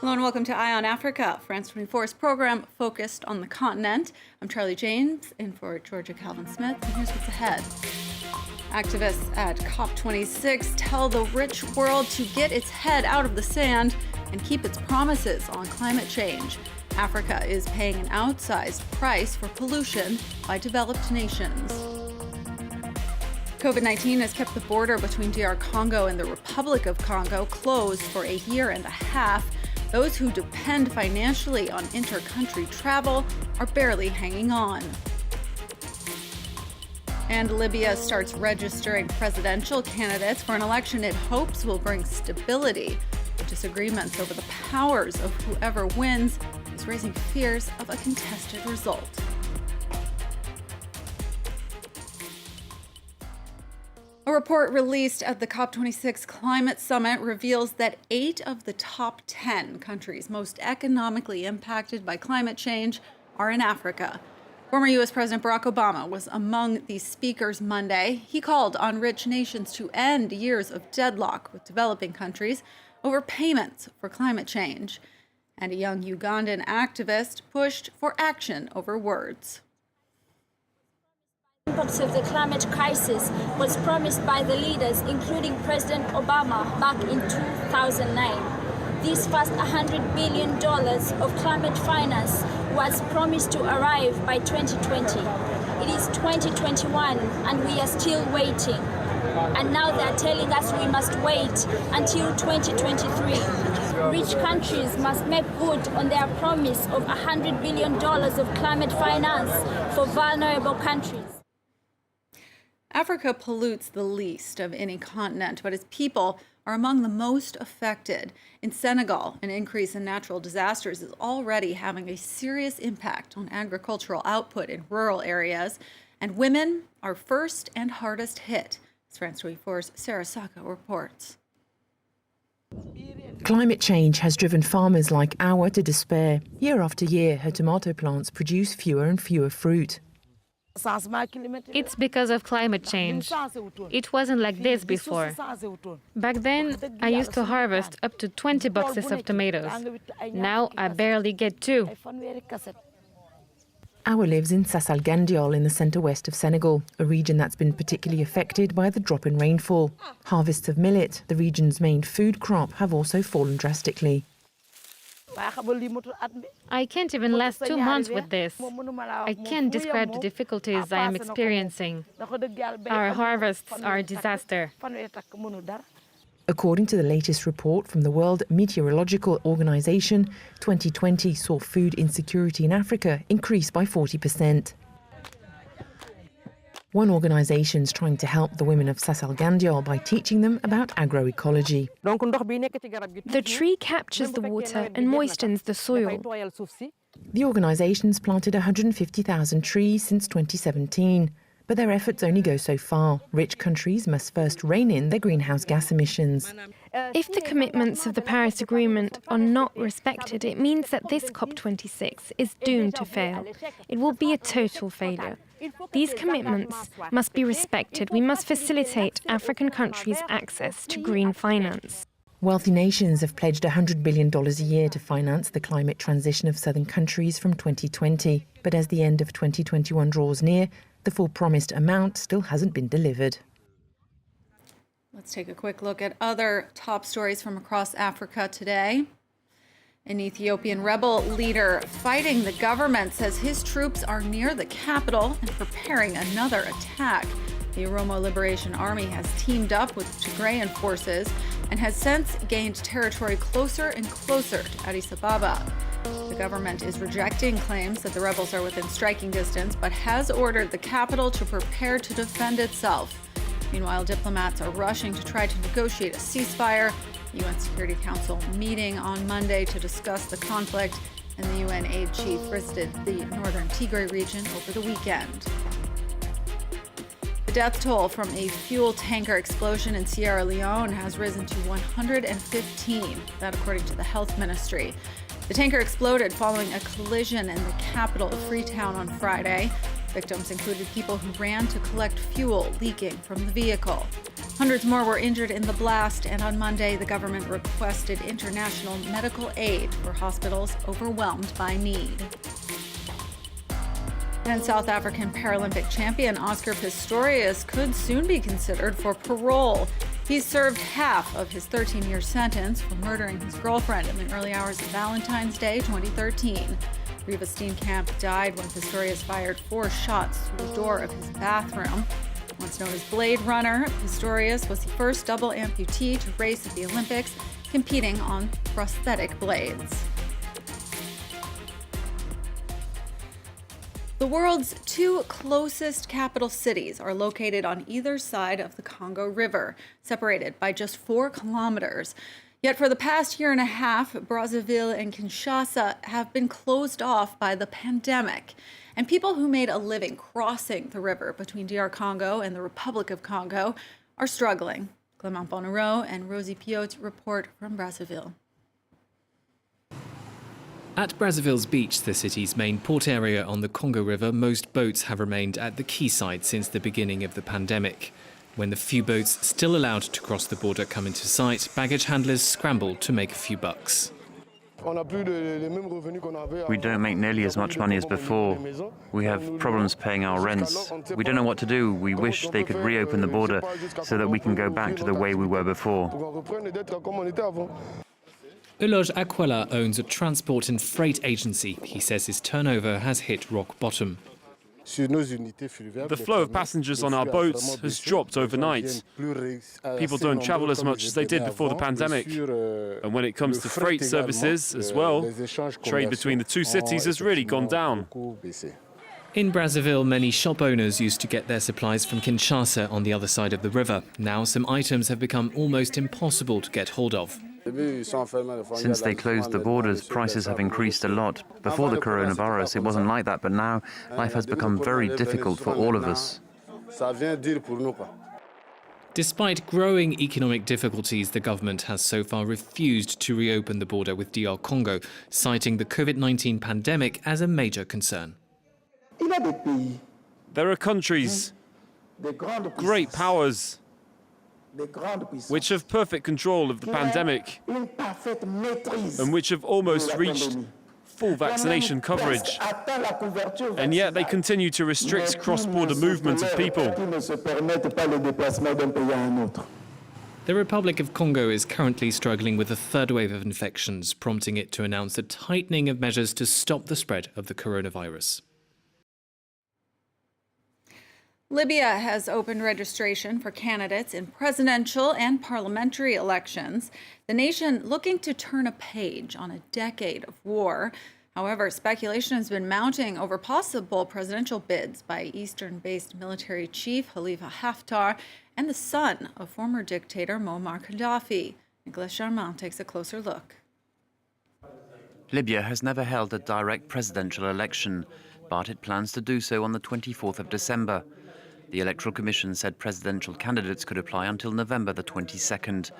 Hello and welcome to Eye on Africa, France 24's program focused on the continent. I'm Charlie James, in for Georgia Calvin-Smith, and here's what's ahead. Activists at COP26 tell the rich world to get its head out of the sand and keep its promises on climate change. Africa is paying an outsized price for pollution by developed nations. COVID-19 has kept the border between DR Congo and the Republic of Congo closed for a year and a half. Those who depend financially on inter-country travel are barely hanging on. And Libya starts registering presidential candidates for an election it hopes will bring stability. The disagreements over the powers of whoever wins is raising fears of a contested result. A report released at the COP26 Climate Summit reveals that 8 of the top 10 countries most economically impacted by climate change are in Africa. Former U.S. President Barack Obama was among these speakers Monday. He called on rich nations to end years of deadlock with developing countries over payments for climate change. And a young Ugandan activist pushed for action over words. The impact of the climate crisis was promised by the leaders, including President Obama, back in 2009. This first $100 billion of climate finance was promised to arrive by 2020. It is 2021 and we are still waiting. And now they are telling us we must wait until 2023. Rich countries must make good on their promise of $100 billion of climate finance for vulnerable countries. Africa pollutes the least of any continent, but its people are among the most affected. In Senegal, an increase in natural disasters is already having a serious impact on agricultural output in rural areas, and women are first and hardest hit, as France 24's Sarah Saka reports. Climate change has driven farmers like Awa to despair. Year after year, her tomato plants produce fewer and fewer fruit. It's because of climate change. It wasn't like this before. Back then, I used to harvest up to 20 boxes of tomatoes. Now I barely get 2. Awa lives in Sassal-Gandiol in the centre-west of Senegal, a region that's been particularly affected by the drop in rainfall. Harvests of millet, the region's main food crop, have also fallen drastically. I can't even last 2 months with this. I can't describe the difficulties I am experiencing. Our harvests are a disaster. According to the latest report from the World Meteorological Organization, 2020 saw food insecurity in Africa increase by 40%. One organization is trying to help the women of Sassal-Gandiol by teaching them about agroecology. The tree captures the water and moistens the soil. The organization's planted 150,000 trees since 2017, but their efforts only go so far. Rich countries must first rein in their greenhouse gas emissions. If the commitments of the Paris Agreement are not respected, it means that this COP26 is doomed to fail. It will be a total failure. These commitments must be respected. We must facilitate African countries' access to green finance. Wealthy nations have pledged $100 billion a year to finance the climate transition of southern countries from 2020. But as the end of 2021 draws near, the full promised amount still hasn't been delivered. Let's take a quick look at other top stories from across Africa today. An Ethiopian rebel leader fighting the government says his troops are near the capital and preparing another attack. The Oromo Liberation Army has teamed up with Tigrayan forces and has since gained territory closer and closer to Addis Ababa. The government is rejecting claims that the rebels are within striking distance, but has ordered the capital to prepare to defend itself. Meanwhile, diplomats are rushing to try to negotiate a ceasefire. The UN Security Council meeting on Monday to discuss the conflict, and the UN aid chief visited the northern Tigray region over the weekend. The death toll from a fuel tanker explosion in Sierra Leone has risen to 115, that according to the health ministry. The tanker exploded following a collision in the capital of Freetown on Friday. Victims included people who ran to collect fuel leaking from the vehicle. Hundreds more were injured in the blast, and on Monday, the government requested international medical aid for hospitals overwhelmed by need. And South African Paralympic champion Oscar Pistorius could soon be considered for parole. He's served half of his 13-year sentence for murdering his girlfriend in the early hours of Valentine's Day 2013. Reva Steenkamp died when Pistorius fired 4 shots through the door of his bathroom. Once known as Blade Runner, Pistorius was the first double amputee to race at the Olympics, competing on prosthetic blades. The world's 2 closest capital cities are located on either side of the Congo River, separated by just 4 kilometers. Yet for the past year and a half, Brazzaville and Kinshasa have been closed off by the pandemic. And people who made a living crossing the river between DR Congo and the Republic of Congo are struggling. Clément Bonnereau and Rosie Piot report from Brazzaville. At Brazzaville's beach, the city's main port area on the Congo River, most boats have remained at the quayside since the beginning of the pandemic. When the few boats still allowed to cross the border come into sight, baggage handlers scramble to make a few bucks. We don't make nearly as much money as before. We have problems paying our rents. We don't know what to do. We wish they could reopen the border so that we can go back to the way we were before. Eloge Aquila owns a transport and freight agency. He says his turnover has hit rock bottom. The flow of passengers on our boats has dropped overnight. People don't travel as much as they did before the pandemic. And when it comes to freight services as well, trade between the 2 cities has really gone down. In Brazzaville, many shop owners used to get their supplies from Kinshasa on the other side of the river. Now some items have become almost impossible to get hold of. Since they closed the borders, prices have increased a lot. Before the coronavirus, it wasn't like that, but now life has become very difficult for all of us. Despite growing economic difficulties, the government has so far refused to reopen the border with DR Congo, citing the COVID-19 pandemic as a major concern. There are countries, great powers, which have perfect control of the pandemic and which have almost reached full vaccination coverage. And yet they continue to restrict cross-border movement of people. The Republic of Congo is currently struggling with a 3rd wave of infections, prompting it to announce a tightening of measures to stop the spread of the coronavirus. Libya has opened registration for candidates in presidential and parliamentary elections, the nation looking to turn a page on a decade of war. However, speculation has been mounting over possible presidential bids by Eastern-based military chief Khalifa Haftar and the son of former dictator Muammar Gaddafi. Nicolas Charmant takes a closer look. Libya has never held a direct presidential election, but it plans to do so on the 24th of December. The Electoral Commission said presidential candidates could apply until November the 22nd.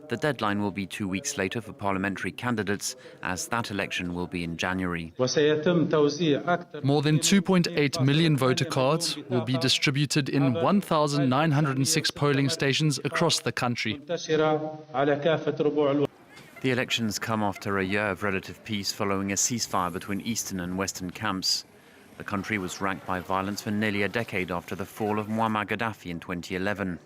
The deadline will be 2 weeks later for parliamentary candidates, as that election will be in January. More than 2.8 million voter cards will be distributed in 1,906 polling stations across the country. The elections come after a year of relative peace following a ceasefire between eastern and western camps. The country was racked by violence for nearly a decade after the fall of Muammar Gaddafi in 2011.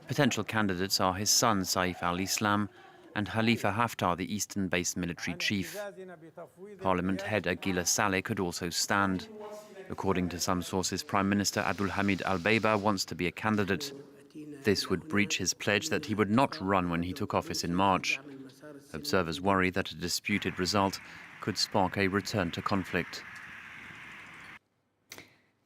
Potential candidates are his son, Saif al-Islam, and Khalifa Haftar, the eastern-based military chief. Parliament head Aguila Saleh could also stand. According to some sources, Prime Minister Abdulhamid al-Beiba wants to be a candidate. This would breach his pledge that he would not run when he took office in March. Observers worry that a disputed result could spark a return to conflict.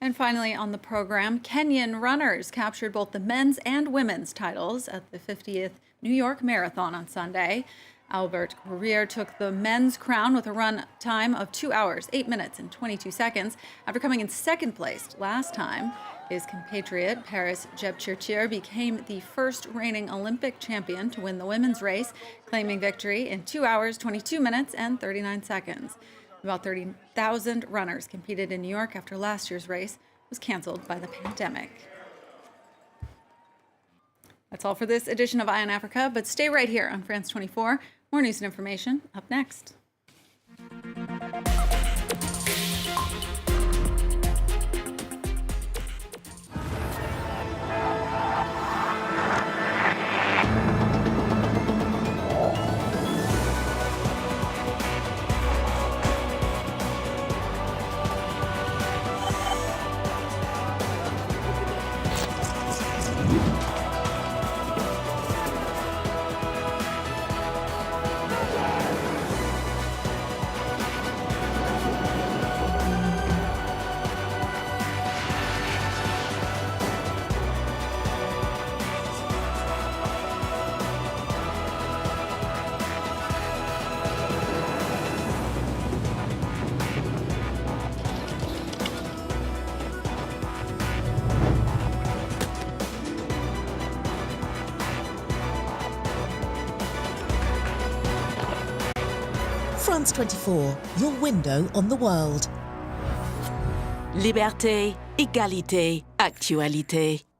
And finally on the program, Kenyan runners captured both the men's and women's titles at the 50th New York Marathon on Sunday. Albert Korir took the men's crown with a run time of 2 hours, 8 minutes and 22 seconds after coming in second place last time. His compatriot, Paris Jebchirchir, became the first reigning Olympic champion to win the women's race, claiming victory in 2 hours, 22 minutes and 39 seconds. About 30,000 runners competed in New York after last year's race was canceled by the pandemic. That's all for this edition of Eye on Africa, but stay right here on France 24. More news and information up next. France 24, your window on the world. Liberté, égalité, actualité.